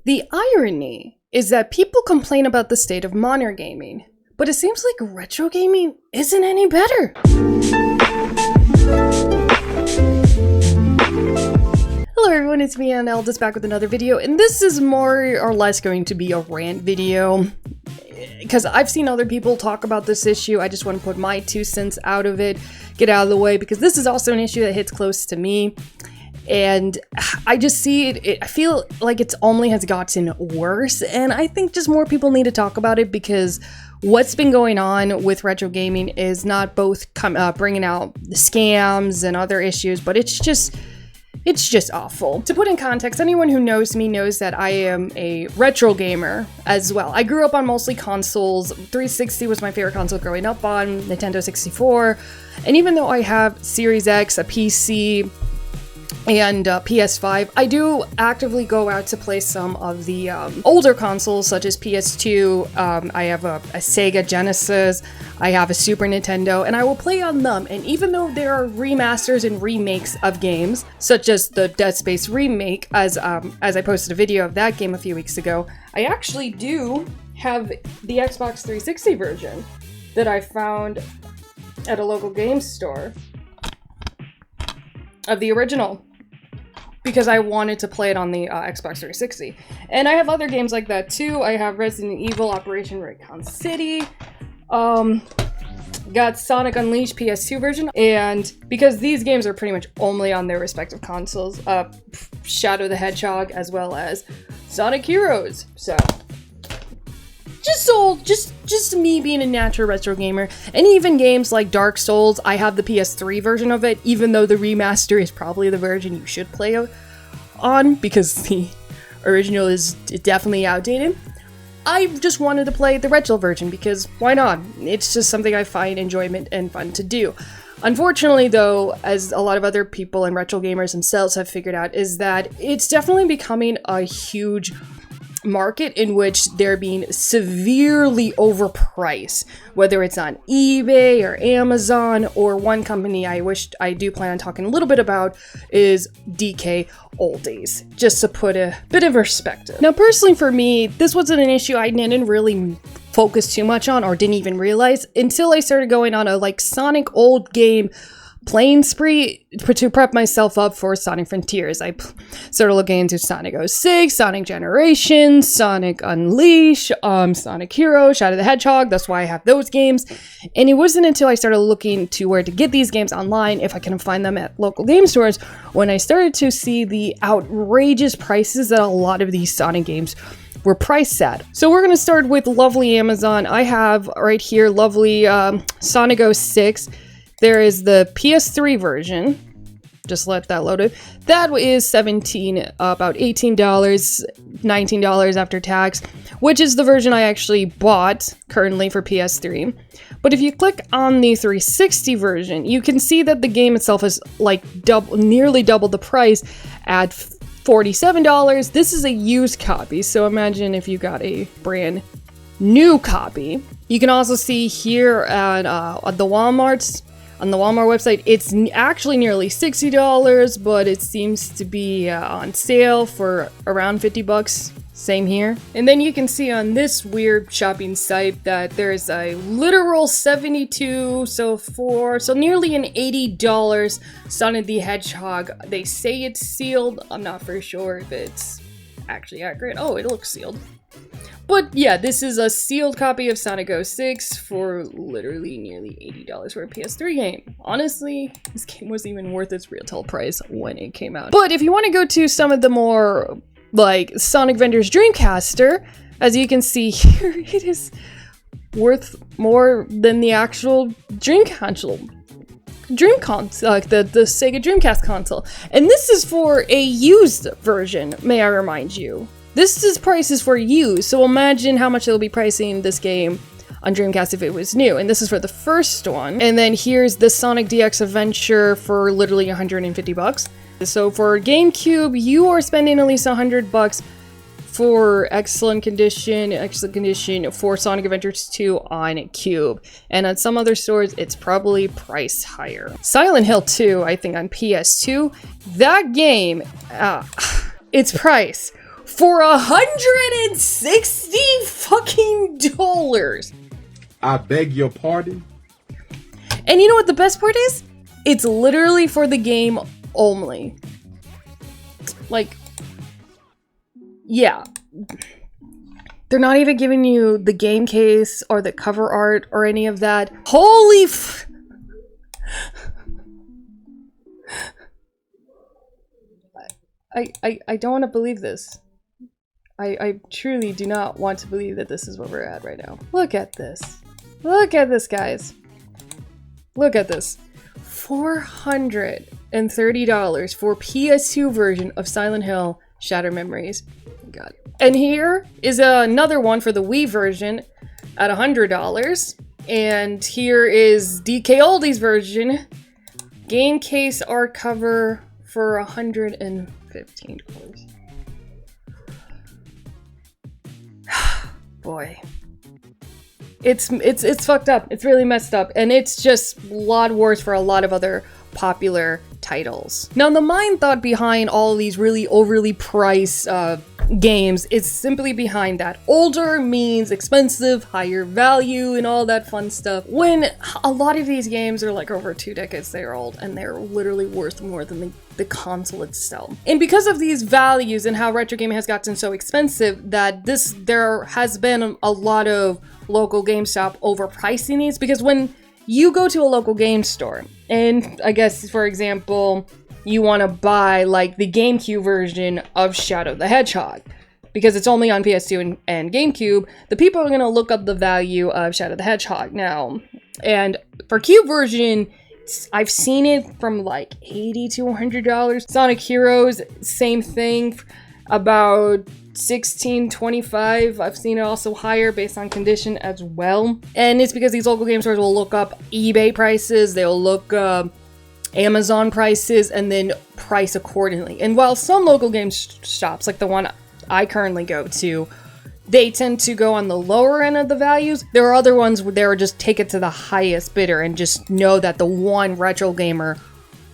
The irony is that people complain about the state of modern gaming, but it seems like retro gaming isn't any better. Hello everyone, it's me, Anne Eldis, back with another video, and this is more or less going to be a rant video, because I've seen other people talk about this issue. I just want to put my 2 cents out of it, get out of the way, because this is also an issue that hits close to me. And I just see it, I feel like it only has gotten worse, and I think just more people need to talk about it, because what's been going on with retro gaming is not both bringing out the scams and other issues, but it's just awful. To put in context, anyone who knows me knows that I am a retro gamer as well. I grew up on mostly consoles. 360 was my favorite console growing up on, Nintendo 64, and even though I have Series X, a PC, and PS5, I do actively go out to play some of the older consoles, such as PS2, I have a Sega Genesis, I have a Super Nintendo, and I will play on them. And even though there are remasters and remakes of games, such as the Dead Space remake, as I posted a video of that game a few weeks ago, I actually do have the Xbox 360 version that I found at a local game store of the original, because I wanted to play it on the Xbox 360. And I have other games like that too. I have Resident Evil, Operation Raccoon City, got Sonic Unleashed PS2 version, and because these games are pretty much only on their respective consoles, Shadow the Hedgehog as well as Sonic Heroes. So just me being a natural retro gamer. And even games like Dark Souls, I have the PS3 version of it, even though the remaster is probably the version you should play on, because the original is definitely outdated. I just wanted to play the retro version because why not? It's just something I find enjoyment and fun to do. Unfortunately though, as a lot of other people and retro gamers themselves have figured out, is that it's definitely becoming a huge market in which they're being severely overpriced, whether it's on eBay or Amazon, or one company I do plan on talking a little bit about is DK Oldies, just to put a bit of perspective. Now personally for me, this wasn't an issue I didn't really focus too much on, or didn't even realize until I started going on a Sonic old game playing spree to prep myself up for Sonic Frontiers. I started looking into Sonic 06, Sonic Generations, Sonic Unleashed, Sonic Heroes, Shadow the Hedgehog. That's why I have those games. And it wasn't until I started looking to where to get these games online, if I can find them at local game stores, when I started to see the outrageous prices that a lot of these Sonic games were priced at. So we're going to start with lovely Amazon. I have right here lovely Sonic 06. There is the PS3 version. Just let that load it. That is about $18, $19 after tax, which is the version I actually bought currently for PS3. But if you click on the 360 version, you can see that the game itself is nearly double the price at $47. This is a used copy, so imagine if you got a brand new copy. You can also see here at the Walmart's. On the Walmart website, it's actually nearly $60, but it seems to be on sale for around $50. Same here. And then you can see on this weird shopping site that there's a literal 72, so nearly an $80 Sonic the Hedgehog. They say it's sealed. I'm not for sure if it's actually accurate. Oh, it looks sealed. But yeah, this is a sealed copy of Sonic 06 for literally nearly $80 for a PS3 game. Honestly, this game wasn't even worth its retail price when it came out. But if you want to go to some of the more, Sonic Vendors Dreamcaster, as you can see here, it is worth more than the actual Dream console. The Sega Dreamcast console. And this is for a used version, may I remind you. This price is for used, so imagine how much it'll be pricing this game on Dreamcast if it was new. And this is for the first one. And then here's the Sonic DX Adventure for literally $150. So for GameCube, you are spending at least $100 for excellent condition for Sonic Adventures 2 on Cube. And at some other stores, it's probably priced higher. Silent Hill 2, I think on PS2, that game, its price, for $160 fucking dollars. I beg your pardon? And you know what the best part is? It's literally for the game only. Like, yeah. They're not even giving you the game case or the cover art or any of that. Holy I don't want to believe this. I truly do not want to believe that this is where we're at right now. Look at this. Look at this, guys. Look at this. $430 for PS2 version of Silent Hill Shattered Memories. God. And here is another one for the Wii version at $100. And here is DK Oldie's version. Game case art cover for $115. Boy. It's fucked up. It's really messed up. And it's just a lot worse for a lot of other popular titles. Now, the mind thought behind all of these really overly priced games is simply behind that older means expensive, higher value, and all that fun stuff. When a lot of these games are like over 2 decades they're old, and they're literally worth more than the console itself. And because of these values and how retro gaming has gotten so expensive, that there has been a lot of local GameStop overpricing these, because when you go to a local game store, and I guess, for example, you want to buy like the GameCube version of Shadow the Hedgehog, because it's only on PS2 and GameCube, the people are going to look up the value of Shadow the Hedgehog now. And for Cube version, I've seen it from like $80 to $100. Sonic Heroes, same thing, about $16.25. I've seen it also higher based on condition as well. And it's because these local game stores will look up eBay prices, they'll look up Amazon prices, and then price accordingly. And while some local game shops, like the one I currently go to, they tend to go on the lower end of the values, there are other ones where they'll just take it to the highest bidder and just know that the one retro gamer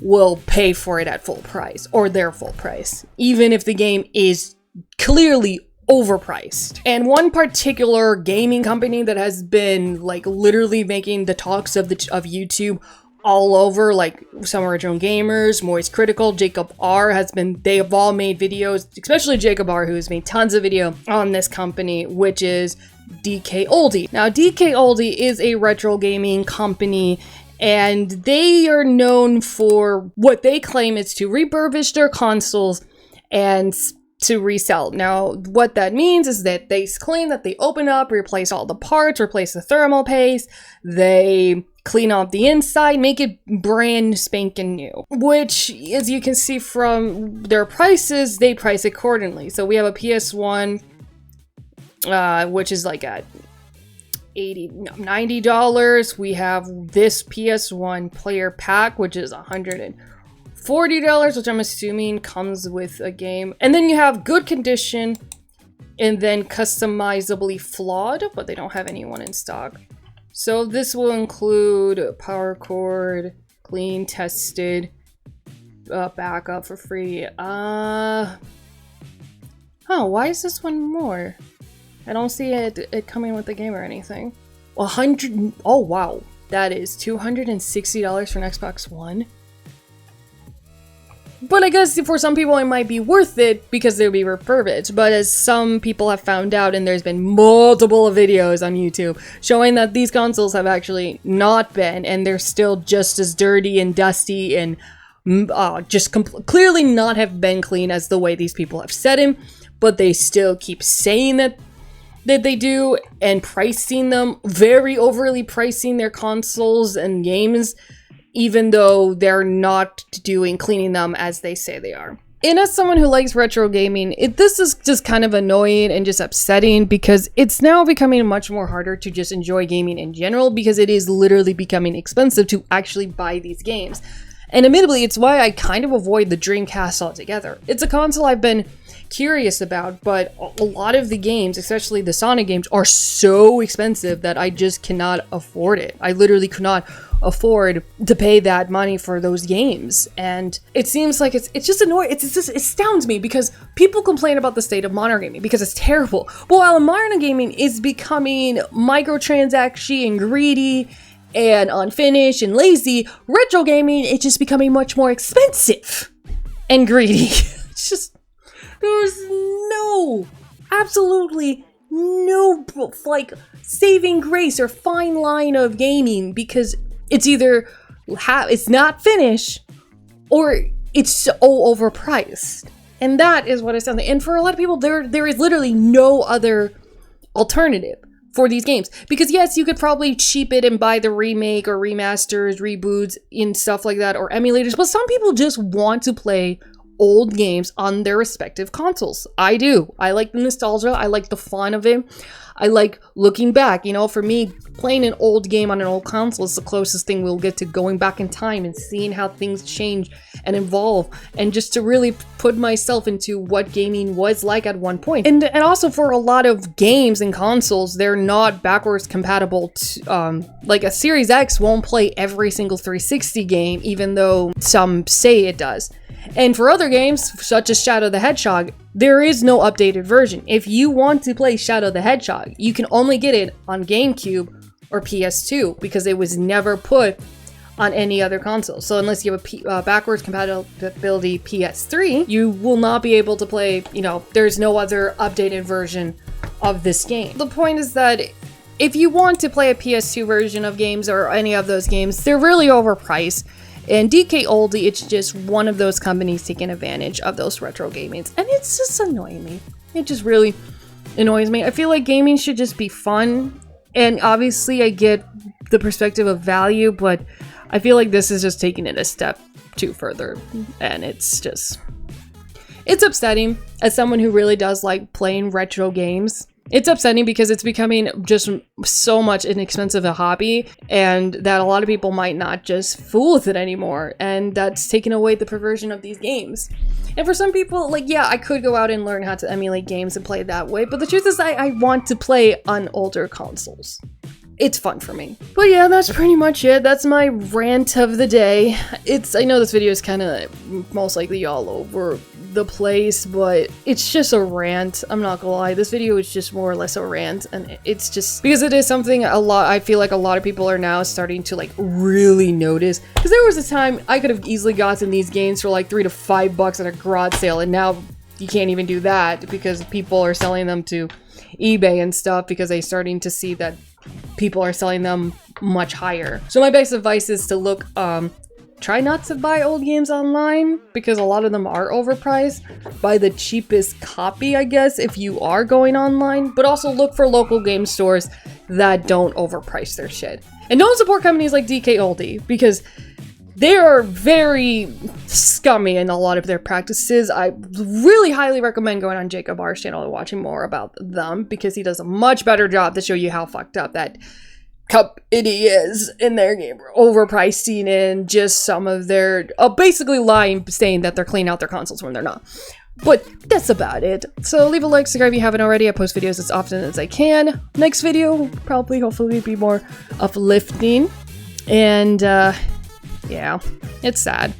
will pay for it at full price, or their full price, even if the game is clearly overpriced. And one particular gaming company that has been like literally making the talks of YouTube all over, like Some Original Gamers, Moist Critical, Jacob R they have all made videos, especially Jacob R, who has made tons of video on this company, which is DK Oldie. Now, DK Oldie is a retro gaming company, and they are known for what they claim is to refurbish their consoles and to resell. Now, what that means is that they claim that they open up, replace all the parts, replace the thermal paste, they clean up the inside, make it brand spanking new. Which, as you can see from their prices, they price accordingly. So we have a PS1, which is like at $90. We have this PS1 player pack, which is $140, which I'm assuming comes with a game. And then you have good condition, and then customizably flawed, but they don't have any one in stock. So this will include power cord, clean, tested, backup for free. Why is this one more? I don't see it coming with the game or anything. Oh wow, that is $260 for an Xbox One. But I guess for some people it might be worth it because they'll be refurbished. But as some people have found out, and there's been multiple videos on YouTube showing that these consoles have actually not been, and they're still just as dirty and dusty and clearly not have been clean as the way these people have said them. But they still keep saying that they do, and pricing them, very overly pricing their consoles and games, even though they're not cleaning them as they say they are. And as someone who likes retro gaming, this is just kind of annoying and just upsetting, because it's now becoming much more harder to just enjoy gaming in general, because it is literally becoming expensive to actually buy these games. And admittedly, it's why I kind of avoid the Dreamcast altogether. It's a console I've been curious about, but a lot of the games, especially the Sonic games, are so expensive that I just cannot afford it. I literally could not afford to pay that money for those games. And it seems like it's just annoying. It astounds me because people complain about the state of modern gaming because it's terrible. But while modern gaming is becoming microtransaction and greedy and unfinished and lazy, retro gaming is just becoming much more expensive and greedy. It's just, there's absolutely no like saving grace or fine line of gaming, because it's either it's not finished or it's so overpriced. And that is what it sounds like. And for a lot of people, there is literally no other alternative for these games. Because yes, you could probably cheap it and buy the remake or remasters, reboots, and stuff like that, or emulators, but some people just want to play old games on their respective consoles. I do. I like the nostalgia. I like the fun of it. I like looking back. You know, for me, playing an old game on an old console is the closest thing we'll get to going back in time and seeing how things change and evolve, and just to really put myself into what gaming was like at one point. And also for a lot of games and consoles, they're not backwards compatible to, like a Series X won't play every single 360 game, even though some say it does. And for other games, such as Shadow the Hedgehog, there is no updated version. If you want to play Shadow the Hedgehog, you can only get it on GameCube or PS2 because it was never put on any other console. So unless you have a backwards compatibility PS3, you will not be able to play, you know, there's no other updated version of this game. The point is that if you want to play a PS2 version of games or any of those games, they're really overpriced. And DK Oldie, it's just one of those companies taking advantage of those retro gamings. And it's just annoying me. It just really annoys me. I feel like gaming should just be fun. And obviously I get the perspective of value, but I feel like this is just taking it a step too further. And it's upsetting as someone who really does like playing retro games. It's upsetting because it's becoming just so much inexpensive a hobby, and that a lot of people might not just fool with it anymore, and that's taking away the perversion of these games. And for some people, like, yeah, I could go out and learn how to emulate games and play that way, but the truth is I want to play on older consoles. It's fun for me. But yeah, that's pretty much it. That's my rant of the day. I know this video is kind of most likely all over the place, but it's just a rant. I'm not gonna lie, this video is just more or less a rant, and it's just because it is something I feel like a lot of people are now starting to like really notice. Because there was a time I could have easily gotten these games for like $3 to $5 at a garage sale, and now you can't even do that because people are selling them to eBay and stuff because they're starting to see that people are selling them much higher. So my best advice is to look, try not to buy old games online because a lot of them are overpriced. Buy the cheapest copy, I guess, if you are going online, but also look for local game stores that don't overprice their shit. And don't support companies like DK Oldie because they are very scummy in a lot of their practices. I really highly recommend going on Jacob R's channel and watching more about them because he does a much better job to show you how fucked up that company is in their game. Overpricing and just some of their basically lying, saying that they're cleaning out their consoles when they're not. But that's about it. So leave a like, subscribe if you haven't already. I post videos as often as I can. Next video will probably hopefully be more uplifting. And yeah, it's sad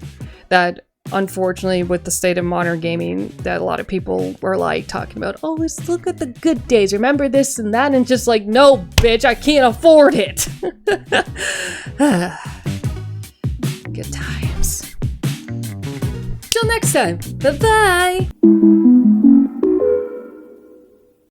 that unfortunately with the state of modern gaming that a lot of people were like talking about, oh, let's look at the good days, remember this and that, and just like, no bitch, I can't afford it. Good times. Till next time, bye bye.